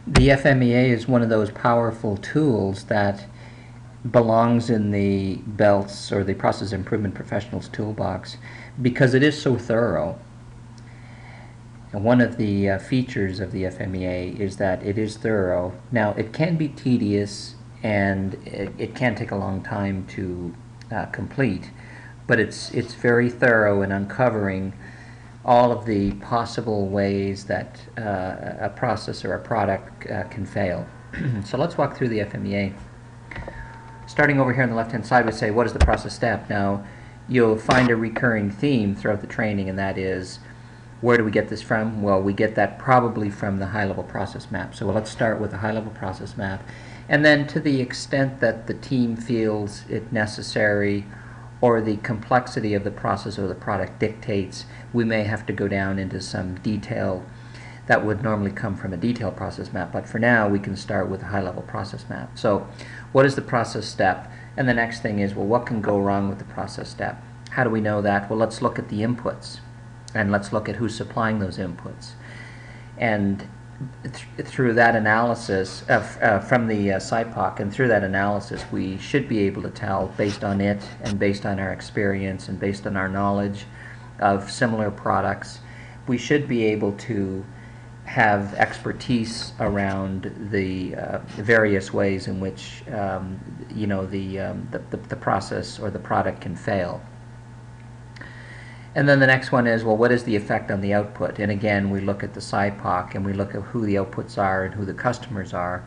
The FMEA is one of those powerful tools that belongs in the belts or the process improvement professionals toolbox because it is so thorough. And one of the features of the FMEA is that it is thorough. Now, it can be tedious and it can take a long time to complete, but it's very thorough in uncovering all of the possible ways that a process or a product can fail. So let's walk through the FMEA. Starting over here on the left-hand side, we say, what is the process step? Now, you'll find a recurring theme throughout the training, and that is, where do we get this from? Well, we get that probably from the high-level process map. So let's start with the high-level process map. And then to the extent that the team feels it necessary or the complexity of the process or the product dictates, we may have to go down into some detail that would normally come from a detailed process map. But for now, we can start with a high-level process map. So what is the process step? And the next thing is, well, what can go wrong with the process step? How do we know that? Well, let's look at the inputs. And let's look at who's supplying those inputs. And through that analysis, from the SIPOC, and through that analysis, we should be able to tell, based on it, and based on our experience, and based on our knowledge of similar products, we should be able to have expertise around the various ways in which the process or the product can fail. And then the next one is, well, what is the effect on the output? And again, we look at the SIPOC and we look at who the outputs are and who the customers are.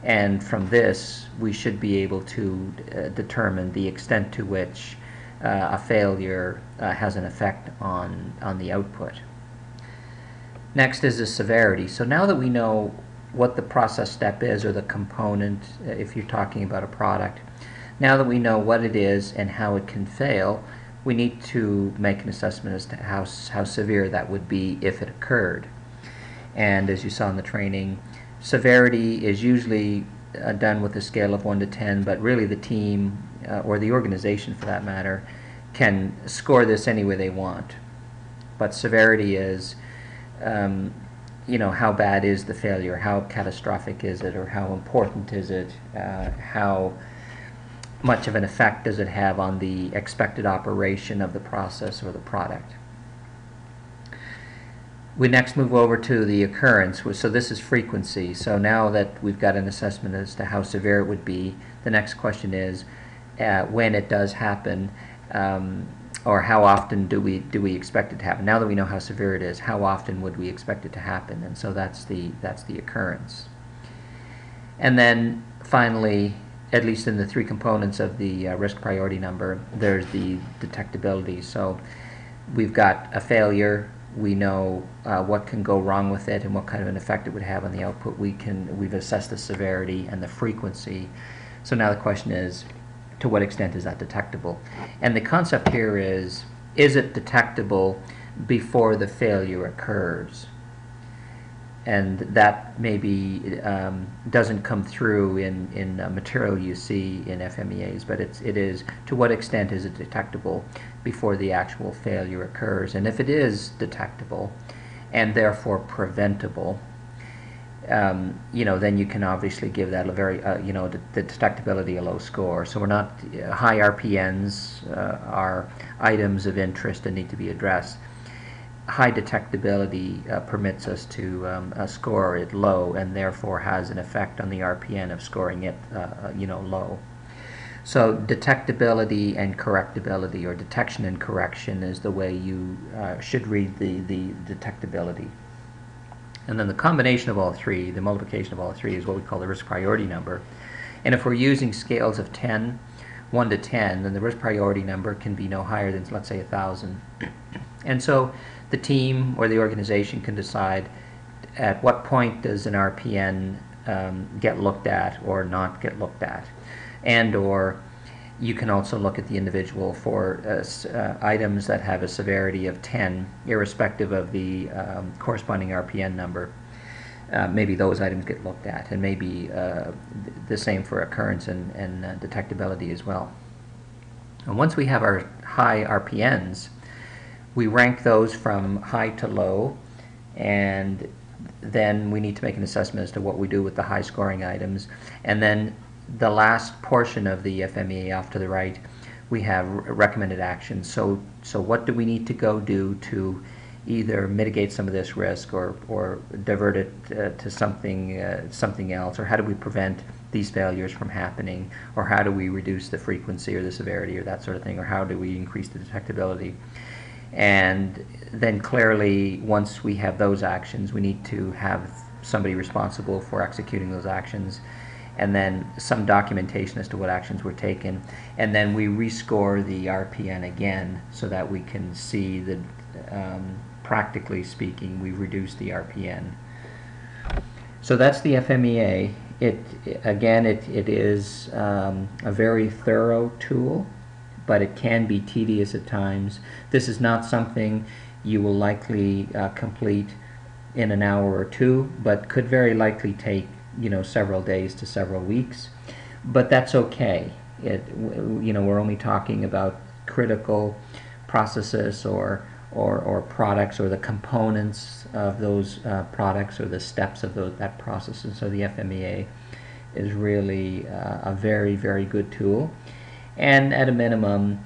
And from this, we should be able to determine the extent to which a failure has an effect on the output. Next is the severity. So now that we know what the process step is, or the component, if you're talking about a product, now that we know what it is and how it can fail, we need to make an assessment as to how severe that would be if it occurred. And as you saw in the training, severity is usually done with a scale of 1 to 10, but really the team, or the organization for that matter, can score this any way they want. But severity is, how bad is the failure, how catastrophic is it, or how important is it, how much of an effect does it have on the expected operation of the process or the product. We next move over to the occurrence. So this is frequency. So now that we've got an assessment as to how severe it would be, the next question is when it does happen, or how often do we expect it to happen. Now that we know how severe it is, how often would we expect it to happen? And so that's the occurrence. And then finally, at least in the three components of the risk priority number, there's the detectability. So we've got a failure. We know what can go wrong with it and what kind of an effect it would have on the output. We've assessed the severity and the frequency. So now the question is, to what extent is that detectable? And the concept here is it detectable before the failure occurs? And that maybe doesn't come through in material you see in FMEAs, but it is, to what extent is it detectable before the actual failure occurs? And if it is detectable and therefore preventable, then you can obviously give that a very, the detectability a low score. So we're not, high RPNs are items of interest and need to be addressed. High detectability permits us to score it low, and therefore has an effect on the RPN of scoring it low. So detectability and correctability, or detection and correction, is the way you should read the detectability. And then the combination of all three, the multiplication of all three, is what we call the risk priority number. And if we're using scales of 1 to 10, then the risk priority number can be no higher than, let's say, 1,000. And so the team or the organization can decide at what point does an RPN get looked at or not get looked at. And or you can also look at the individual for items that have a severity of 10, irrespective of the corresponding RPN number. Maybe those items get looked at, and maybe the same for occurrence and detectability as well. And once we have our high RPNs, we rank those from high to low, and then we need to make an assessment as to what we do with the high scoring items. And then the last portion of the FMEA off to the right, we have recommended actions. So what do we need to go do to either mitigate some of this risk or divert it to something else, or how do we prevent these failures from happening, or how do we reduce the frequency or the severity or that sort of thing, or how do we increase the detectability. And then clearly, once we have those actions, we need to have somebody responsible for executing those actions, and then some documentation as to what actions were taken. And then we rescore the RPN again so that we can see that, practically speaking, we've reduced the RPN. So that's the FMEA. It is a very thorough tool, but it can be tedious at times. This is not something you will likely complete in an hour or two, but could very likely take several days to several weeks. But that's okay. We're only talking about critical processes or products, or the components of those products, or the steps of that process. And so the FMEA is really a very, very good tool. And at a minimum,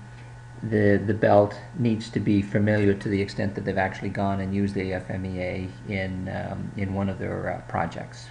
the belt needs to be familiar to the extent that they've actually gone and used the FMEA in one of their projects.